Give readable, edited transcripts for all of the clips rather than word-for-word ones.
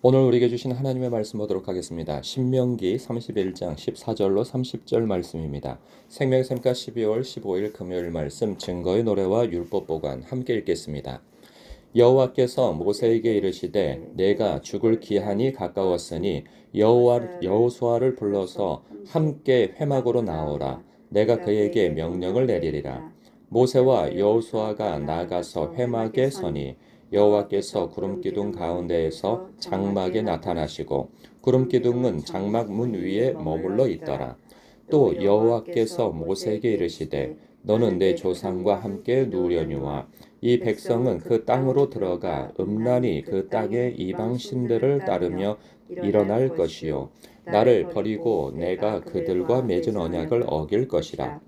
오늘 우리에게 주신 하나님의 말씀 보도록 하겠습니다. 신명기 31장 14절로 30절 말씀입니다. 생명샘가 12월 15일 금요일 말씀 증거의 노래와 율법 보관 함께 읽겠습니다. 여호와께서 모세에게 이르시되 내가 죽을 기한이 가까웠으니 여호수아를 불러서 함께 회막으로 나오라. 내가 그에게 명령을 내리리라. 모세와 여호수아가 나가서 회막에 서니 여호와께서 구름기둥 가운데에서 장막에 나타나시고 구름기둥은 장막 문 위에 머물러 있더라. 또 여호와께서 모세에게 이르시되 너는 내 조상과 함께 누우려니와 이 백성은 그 땅으로 들어가 음란히 그 땅의 이방 신들을 따르며 일어날 것이요 나를 버리고 내가 그들과 맺은 언약을 어길 것이라.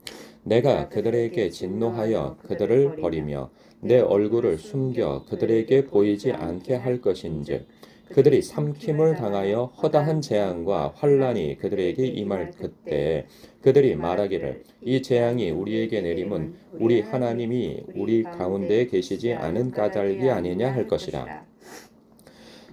내가 그들에게 진노하여 그들을 버리며 내 얼굴을 숨겨 그들에게 보이지 않게 할 것인즉 그들이 삼킴을 당하여 허다한 재앙과 환난이 그들에게 임할 그때 그들이 말하기를 이 재앙이 우리에게 내림은 우리 하나님이 우리 가운데에 계시지 않은 까닭이 아니냐 할 것이라.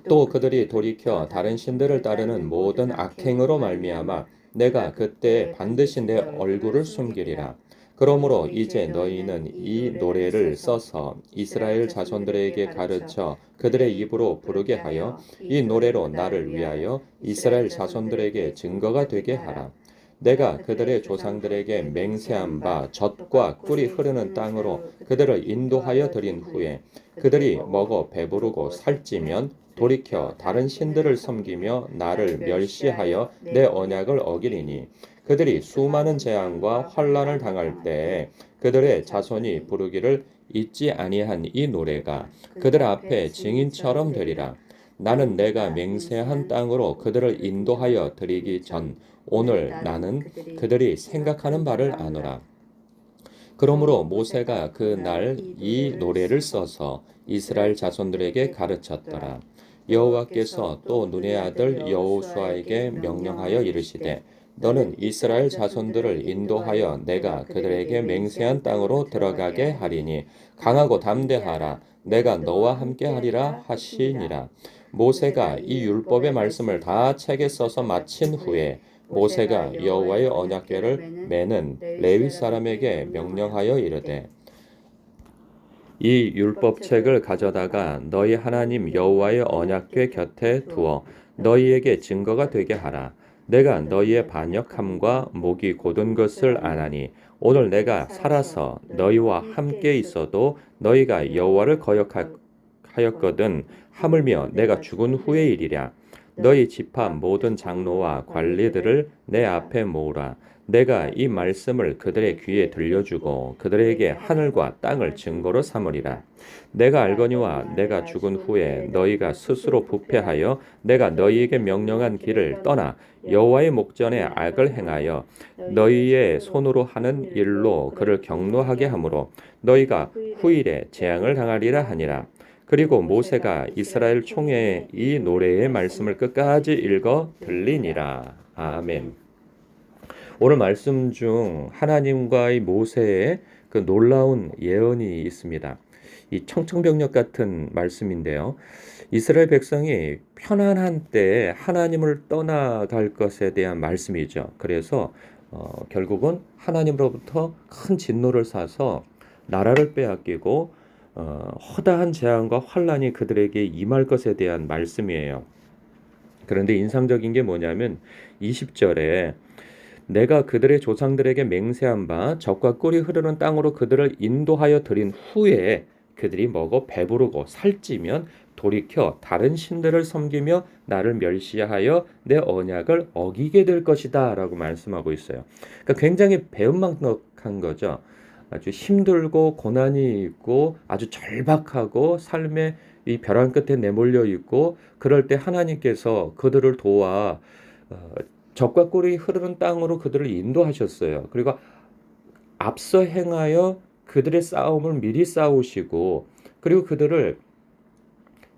또 그들이 돌이켜 다른 신들을 따르는 모든 악행으로 말미암아 내가 그때 반드시 내 얼굴을 숨기리라. 그러므로 이제 너희는 이 노래를 써서 이스라엘 자손들에게 가르쳐 그들의 입으로 부르게 하여 이 노래로 나를 위하여 이스라엘 자손들에게 증거가 되게 하라. 내가 그들의 조상들에게 맹세한 바 젖과 꿀이 흐르는 땅으로 그들을 인도하여 드린 후에 그들이 먹어 배부르고 살찌면 돌이켜 다른 신들을 섬기며 나를 멸시하여 내 언약을 어기리니 그들이 수많은 재앙과 환난을 당할 때 그들의 자손이 부르기를 잊지 아니한 이 노래가 그들 앞에 증인처럼 되리라. 나는 내가 맹세한 땅으로 그들을 인도하여 드리기 전 오늘 나는 그들이 생각하는 바를 아노라. 그러므로 모세가 그 날 이 노래를 써서 이스라엘 자손들에게 가르쳤더라. 여호와께서 또 눈의 아들 여호수아에게 명령하여 이르시되 너는 이스라엘 자손들을 인도하여 내가 그들에게 맹세한 땅으로 들어가게 하리니 강하고 담대하라. 내가 너와 함께 하리라 하시니라. 모세가 이 율법의 말씀을 다 책에 써서 마친 후에 모세가 여호와의 언약궤를 매는 레위 사람에게 명령하여 이르되 이 율법책을 가져다가 너희 하나님 여호와의 언약궤 곁에 두어 너희에게 증거가 되게 하라. 내가 너희의 반역함과 목이 곧은 것을 아나니 오늘 내가 살아서 너희와 함께 있어도 너희가 여호와를 거역하였거든 하물며 내가 죽은 후의 일이랴. 너희 집합 모든 장로와 관리들을 내 앞에 모으라. 내가 이 말씀을 그들의 귀에 들려주고 그들에게 하늘과 땅을 증거로 삼으리라. 내가 알거니와 내가 죽은 후에 너희가 스스로 부패하여 내가 너희에게 명령한 길을 떠나 여호와의 목전에 악을 행하여 너희의 손으로 하는 일로 그를 경노하게 하므로 너희가 후일에 재앙을 당하리라 하니라. 그리고 모세가 이스라엘 총회에 이 노래의 말씀을 끝까지 읽어 들리니라. 아멘. 오늘 말씀 중 하나님과의 모세의 그 놀라운 예언이 있습니다. 이 청청병력 같은 말씀인데요. 이스라엘 백성이 편안한 때에 하나님을 떠나갈 것에 대한 말씀이죠. 그래서 결국은 하나님으로부터 큰 진노를 사서 나라를 빼앗기고 허다한 재앙과 환난이 그들에게 임할 것에 대한 말씀이에요. 그런데 인상적인 게 뭐냐면 20절에 내가 그들의 조상들에게 맹세한 바 젖과 꿀이 흐르는 땅으로 그들을 인도하여 드린 후에 그들이 먹어 배부르고 살찌면 돌이켜 다른 신들을 섬기며 나를 멸시하여 내 언약을 어기게 될 것이다 라고 말씀하고 있어요. 그러니까 굉장히 배은망덕한 거죠. 아주 힘들고 고난이 있고 아주 절박하고 삶의 이 벼랑 끝에 내몰려 있고 그럴 때 하나님께서 그들을 도와 젖과 꿀이 흐르는 땅으로 그들을 인도하셨어요. 그리고 앞서 행하여 그들의 싸움을 미리 싸우시고 그리고 그들을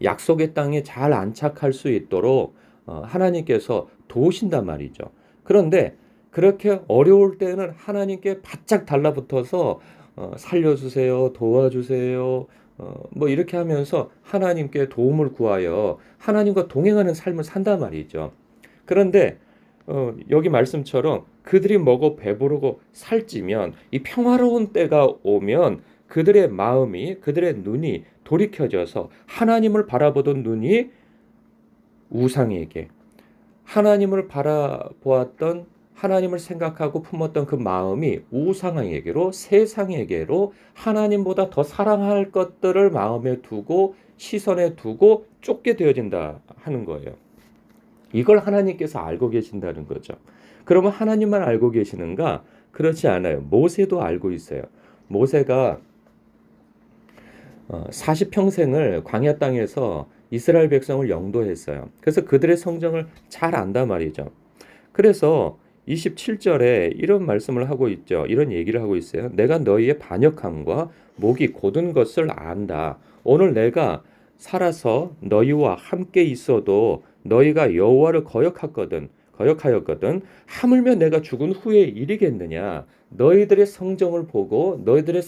약속의 땅에 잘 안착할 수 있도록 하나님께서 도우신단 말이죠. 그런데 그렇게 어려울 때는 하나님께 바짝 달라붙어서 살려주세요, 도와주세요, 뭐 이렇게 하면서 하나님께 도움을 구하여 하나님과 동행하는 삶을 산단 말이죠. 그런데 여기 말씀처럼 그들이 먹어 배부르고 살찌면 이 평화로운 때가 오면 그들의 마음이 그들의 눈이 돌이켜져서 하나님을 바라보던 눈이 우상에게 하나님을 바라보았던 하나님을 생각하고 품었던 그 마음이 우상에게로 세상에게로 하나님보다 더 사랑할 것들을 마음에 두고 시선에 두고 쫓게 되어진다 하는 거예요. 이걸 하나님께서 알고 계신다는 거죠. 그러면 하나님만 알고 계시는가? 그렇지 않아요. 모세도 알고 있어요. 모세가 40평생을 광야 땅에서 이스라엘 백성을 영도했어요. 그래서 그들의 성정을 잘 안단 말이죠. 그래서 27절에 이런 말씀을 하고 있죠. 이런 얘기를 하고 있어요. 내가 너희의 반역함과 목이 곧은 것을 안다. 오늘 내가 살아서 너희와 함께 있어도 너희가 여호와를 거역하였거든. 하물며 내가 죽은 후의 일이겠느냐. 너희들의 성정을 보고 너희들의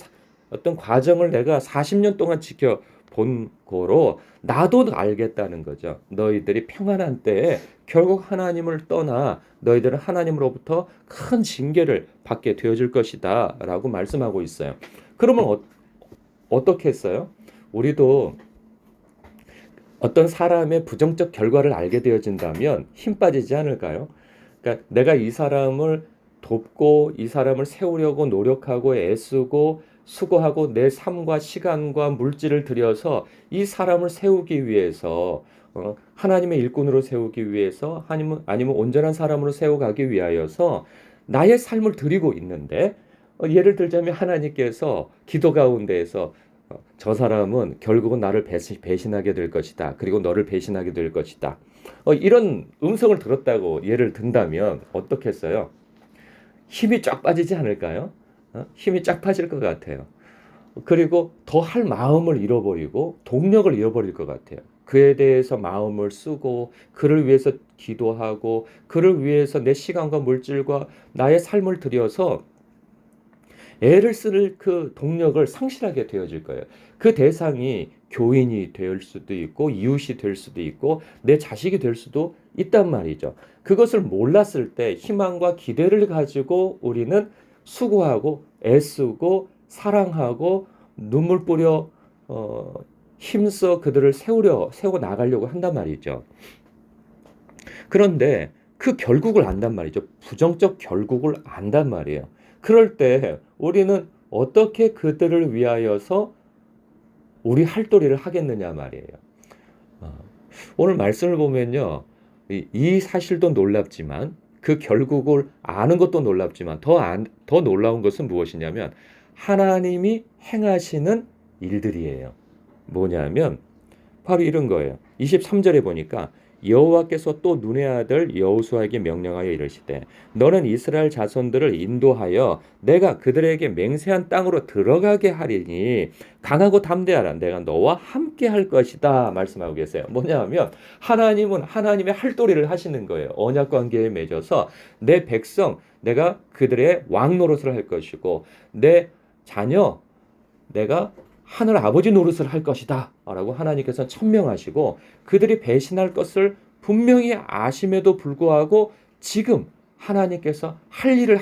어떤 과정을 내가 40년 동안 지켜본 거로 나도 알겠다는 거죠. 너희들이 평안한 때에 결국 하나님을 떠나 너희들은 하나님으로부터 큰 징계를 받게 되어질 것이다 라고 말씀하고 있어요. 그러면 어떻게 했어요? 우리도 어떤 사람의 부정적 결과를 알게 되어진다면 힘 빠지지 않을까요? 그러니까 내가 이 사람을 돕고 이 사람을 세우려고 노력하고 애쓰고 수고하고 내 삶과 시간과 물질을 들여서 이 사람을 세우기 위해서 하나님의 일꾼으로 세우기 위해서 아니면 온전한 사람으로 세워가기 위하여서 나의 삶을 드리고 있는데 예를 들자면 하나님께서 기도 가운데에서 저 사람은 결국은 나를 배신하게 될 것이다. 그리고 너를 배신하게 될 것이다. 이런 음성을 들었다고 예를 든다면 어떻겠어요? 힘이 쫙 빠지지 않을까요? 힘이 쫙 빠질 것 같아요. 그리고 더 할 마음을 잃어버리고 동력을 잃어버릴 것 같아요. 그에 대해서 마음을 쓰고 그를 위해서 기도하고 그를 위해서 내 시간과 물질과 나의 삶을 들여서 애를 쓸 그 동력을 상실하게 되어질 거예요. 그 대상이 교인이 될 수도 있고 이웃이 될 수도 있고 내 자식이 될 수도 있단 말이죠. 그것을 몰랐을 때 희망과 기대를 가지고 우리는 수고하고 애쓰고 사랑하고 눈물 뿌려 힘써 그들을 세워 나가려고 한단 말이죠. 그런데 그 결국을 안단 말이죠. 부정적 결국을 안단 말이에요. 그럴 때 우리는 어떻게 그들을 위하여서 우리 할도리를 하겠느냐 말이에요. 오늘 말씀을 보면요. 이 사실도 놀랍지만 그 결국을 아는 것도 놀랍지만 더 놀라운 것은 무엇이냐면 하나님이 행하시는 일들이에요. 뭐냐면 바로 이런 거예요. 23절에 보니까 여호와께서 또 눈의 아들 여호수아에게 명령하여 이르시되 너는 이스라엘 자손들을 인도하여 내가 그들에게 맹세한 땅으로 들어가게 하리니 강하고 담대하라. 내가 너와 함께 할 것이다 말씀하고 계세요. 뭐냐면 하나님은 하나님의 할도리를 하시는 거예요. 언약 관계에 맺어서 내 백성 내가 그들의 왕 노릇을 할 것이고 내 자녀 내가 하늘 아버지 노릇을 할 것이다 라고 하나님께서 천명하시고 그들이 배신할 것을 분명히 아심에도 불구하고 지금 하나님께서 할 일을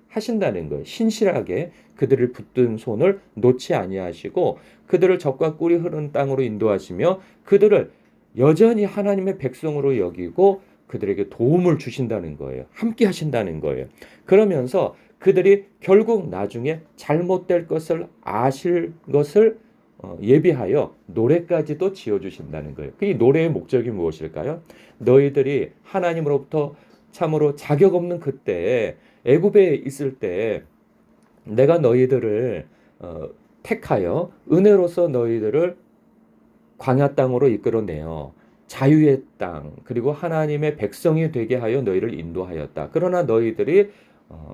하신다는 거예요. 신실하게 그들을 붙든 손을 놓지 아니하시고 그들을 적과 꿀이 흐르는 땅으로 인도하시며 그들을 여전히 하나님의 백성으로 여기고 그들에게 도움을 주신다는 거예요. 함께 하신다는 거예요. 그러면서 그들이 결국 나중에 잘못될 것을 아실 것을 예비하여 노래까지도 지어주신다는 거예요. 이 노래의 목적이 무엇일까요? 너희들이 하나님으로부터 참으로 자격 없는 그때 애굽에 있을 때 내가 너희들을 택하여 은혜로서 너희들을 광야 땅으로 이끌어내어 자유의 땅 그리고 하나님의 백성이 되게 하여 너희를 인도하였다. 그러나 너희들이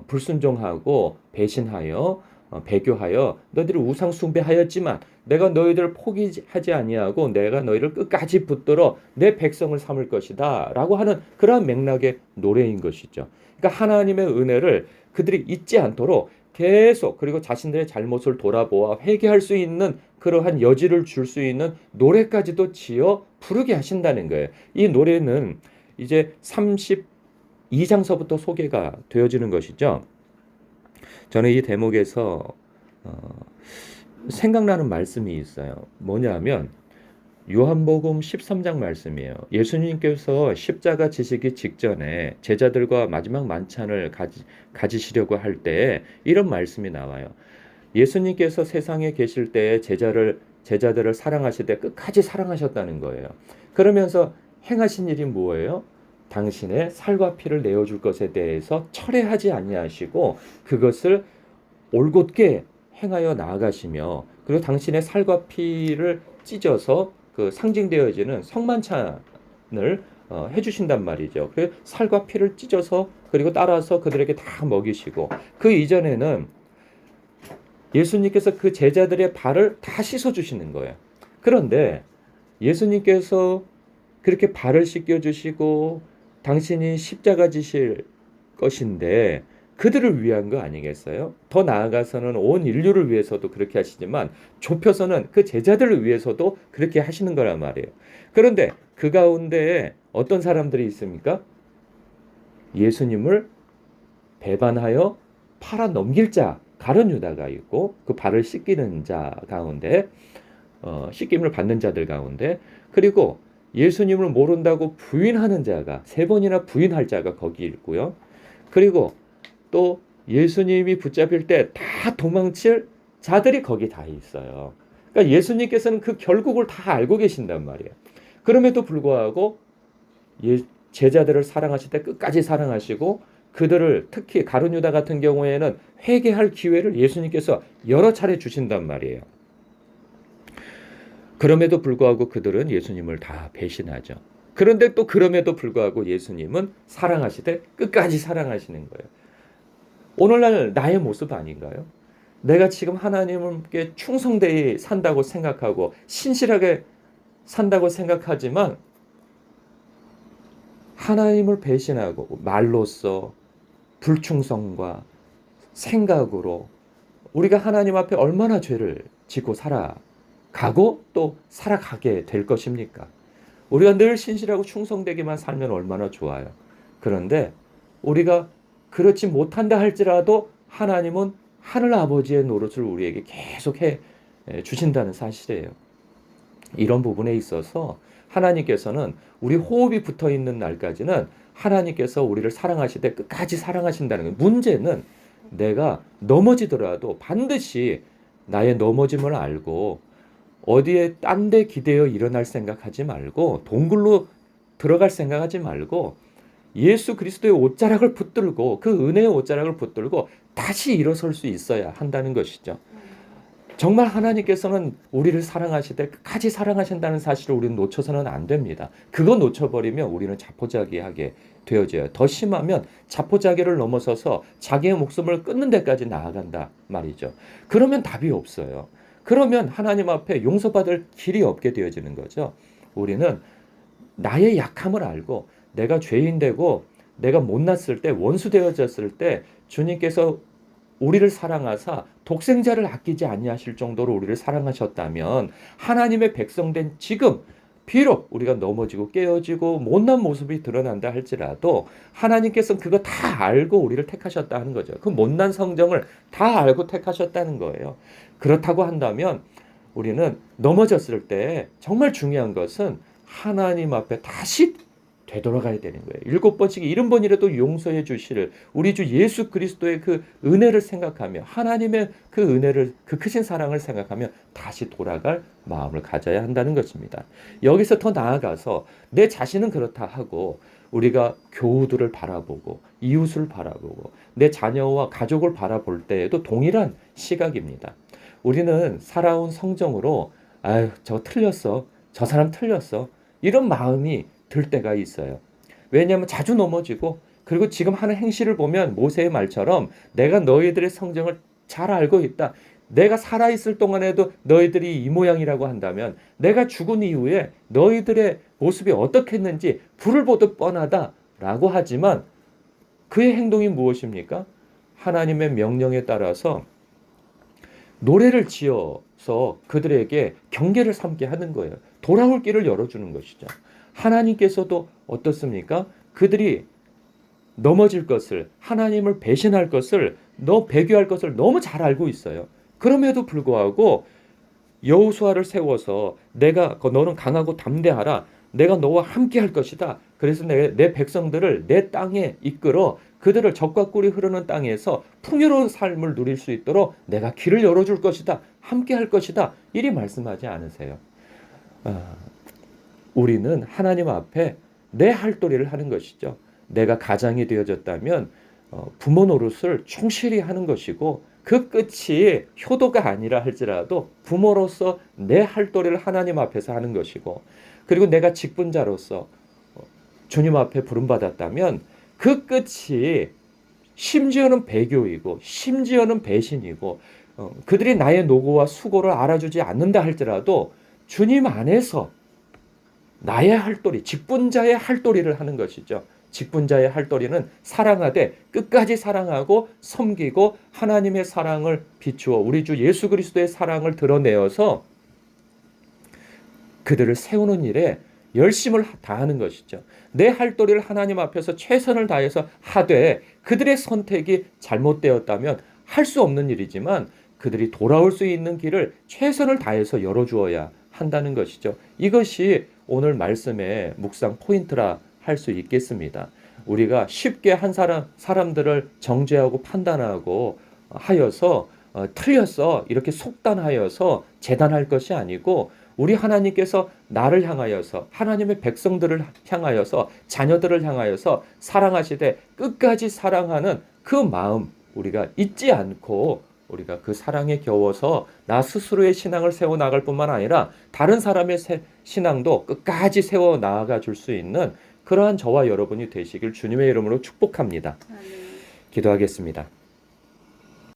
불순종하고 배신하여 배교하여 너희들이 우상 숭배하였지만 내가 너희들을 포기하지 아니하고 내가 너희를 끝까지 붙들어 내 백성을 삼을 것이다 라고 하는 그러한 맥락의 노래인 것이죠. 그러니까 하나님의 은혜를 그들이 잊지 않도록 계속 그리고 자신들의 잘못을 돌아보아 회개할 수 있는 그러한 여지를 줄 수 있는 노래까지도 지어 부르게 하신다는 거예요. 이 노래는 이제 32장서부터 소개가 되어지는 것이죠. 저는 이 대목에서 생각나는 말씀이 있어요. 뭐냐면 요한복음 13장 말씀이에요. 예수님께서 십자가 지시기 직전에 제자들과 마지막 만찬을 가지시려고 할 때 이런 말씀이 나와요. 예수님께서 세상에 계실 때 제자들을 사랑하실 때 끝까지 사랑하셨다는 거예요. 그러면서 행하신 일이 뭐예요? 당신의 살과 피를 내어줄 것에 대해서 철회하지 아니하시고 그것을 올곧게 행하여 나아가시며 그리고 당신의 살과 피를 찢어서 그 상징되어지는 성만찬을 해주신단 말이죠. 그래서 살과 피를 찢어서 그리고 따라서 그들에게 다 먹이시고 그 이전에는 예수님께서 그 제자들의 발을 다 씻어주시는 거예요. 그런데 예수님께서 그렇게 발을 씻겨주시고 당신이 십자가 지실 것인데 그들을 위한 거 아니겠어요? 더 나아가서는 온 인류를 위해서도 그렇게 하시지만 좁혀서는 그 제자들을 위해서도 그렇게 하시는 거란 말이에요. 그런데 그 가운데에 어떤 사람들이 있습니까? 예수님을 배반하여 팔아 넘길 자 가룟 유다가 있고 그 발을 씻기는 자 가운데 씻김을 받는 자들 가운데 그리고 예수님을 모른다고 부인하는 자가 3번이나 부인할 자가 거기 있고요. 그리고 또 예수님이 붙잡힐 때 다 도망칠 자들이 거기 다 있어요. 그러니까 예수님께서는 그 결국을 다 알고 계신단 말이에요. 그럼에도 불구하고 제자들을 사랑하실 때 끝까지 사랑하시고 그들을 특히 가룟 유다 같은 경우에는 회개할 기회를 예수님께서 여러 차례 주신단 말이에요. 그럼에도 불구하고 그들은 예수님을 다 배신하죠. 그런데 또 그럼에도 불구하고 예수님은 사랑하시되 끝까지 사랑하시는 거예요. 오늘날 나의 모습 아닌가요? 내가 지금 하나님께 충성되이 산다고 생각하고 신실하게 산다고 생각하지만 하나님을 배신하고 말로써 불충성과 생각으로 우리가 하나님 앞에 얼마나 죄를 짓고 살아가고 또 살아가게 될 것입니까? 우리가 늘 신실하고 충성되기만 살면 얼마나 좋아요. 그런데 우리가 그렇지 못한다 할지라도 하나님은 하늘 아버지의 노릇을 우리에게 계속해 주신다는 사실이에요. 이런 부분에 있어서 하나님께서는 우리 호흡이 붙어 있는 날까지는 하나님께서 우리를 사랑하시되 끝까지 사랑하신다는 거예요. 문제는 내가 넘어지더라도 반드시 나의 넘어짐을 알고 어디에 딴 데 기대어 일어날 생각하지 말고 동굴로 들어갈 생각하지 말고 예수 그리스도의 옷자락을 붙들고 그 은혜의 옷자락을 붙들고 다시 일어설 수 있어야 한다는 것이죠. 정말 하나님께서는 우리를 사랑하시되 끝까지 사랑하신다는 사실을 우리는 놓쳐서는 안 됩니다. 그거 놓쳐버리면 우리는 자포자기하게 되어져요. 더 심하면 자포자기를 넘어서서 자기의 목숨을 끊는 데까지 나아간다 말이죠. 그러면 답이 없어요. 그러면 하나님 앞에 용서받을 길이 없게 되어지는 거죠. 우리는 나의 약함을 알고 내가 죄인 되고 내가 못났을 때 원수 되어졌을 때 주님께서 우리를 사랑하사 독생자를 아끼지 아니하실 정도로 우리를 사랑하셨다면 하나님의 백성된 지금 비록 우리가 넘어지고 깨어지고 못난 모습이 드러난다 할지라도 하나님께서는 그거 다 알고 우리를 택하셨다 하는 거죠. 그 못난 성정을 다 알고 택하셨다는 거예요. 그렇다고 한다면 우리는 넘어졌을 때 정말 중요한 것은 하나님 앞에 다시 되돌아가야 되는 거예요. 7번씩 70번이라도 용서해 주실 우리 주 예수 그리스도의 그 은혜를 생각하며 하나님의 그 은혜를 그 크신 사랑을 생각하며 다시 돌아갈 마음을 가져야 한다는 것입니다. 여기서 더 나아가서 내 자신은 그렇다 하고 우리가 교우들을 바라보고 이웃을 바라보고 내 자녀와 가족을 바라볼 때에도 동일한 시각입니다. 우리는 살아온 성정으로 아유 저 틀렸어 저 사람 틀렸어 이런 마음이 들 때가 있어요. 왜냐하면 자주 넘어지고 그리고 지금 하는 행실을 보면 모세의 말처럼 내가 너희들의 성정을 잘 알고 있다. 내가 살아있을 동안에도 너희들이 이 모양이라고 한다면 내가 죽은 이후에 너희들의 모습이 어떻겠는지 불을 보듯 뻔하다라고 하지만 그의 행동이 무엇입니까? 하나님의 명령에 따라서 노래를 지어서 그들에게 경계를 삼게 하는 거예요. 돌아올 길을 열어주는 것이죠. 하나님께서도 어떻습니까? 그들이 넘어질 것을, 하나님을 배신할 것을, 배교할 것을 너무 잘 알고 있어요. 그럼에도 불구하고 여호수아를 세워서 너는 강하고 담대하라. 내가 너와 함께 할 것이다. 그래서 내 백성들을 내 땅에 이끌어 그들을 적과 꿀이 흐르는 땅에서 풍요로운 삶을 누릴 수 있도록 내가 길을 열어줄 것이다. 함께 할 것이다. 이리 말씀하지 않으세요. 우리는 하나님 앞에 내 할 도리를 하는 것이죠. 내가 가장이 되어졌다면 부모 노릇을 충실히 하는 것이고 그 끝이 효도가 아니라 할지라도 부모로서 내 할 도리를 하나님 앞에서 하는 것이고, 그리고 내가 직분자로서 주님 앞에 부름받았다면 그 끝이 심지어는 배교이고 심지어는 배신이고 그들이 나의 노고와 수고를 알아주지 않는다 할지라도 주님 안에서 나의 할 도리, 직분자의 할 도리를 하는 것이죠. 직분자의 할 도리는 사랑하되 끝까지 사랑하고 섬기고 하나님의 사랑을 비추어 우리 주 예수 그리스도의 사랑을 드러내어서 그들을 세우는 일에 열심을 다하는 것이죠. 내 할 도리를 하나님 앞에서 최선을 다해서 하되 그들의 선택이 잘못되었다면 할 수 없는 일이지만 그들이 돌아올 수 있는 길을 최선을 다해서 열어주어야 한다는 것이죠. 이것이 오늘 말씀의 묵상 포인트라 할 수 있겠습니다. 우리가 쉽게 사람들을 정죄하고 판단하고 하여서 틀렸어 이렇게 속단하여서 재단할 것이 아니고, 우리 하나님께서 나를 향하여서 하나님의 백성들을 향하여서 자녀들을 향하여서 사랑하시되 끝까지 사랑하는 그 마음 우리가 잊지 않고 우리가 그 사랑에 겨워서 나 스스로의 신앙을 세워나갈 뿐만 아니라 다른 사람의 신앙도 끝까지 세워 나아가 줄 수 있는 그러한 저와 여러분이 되시길 주님의 이름으로 축복합니다. 기도하겠습니다.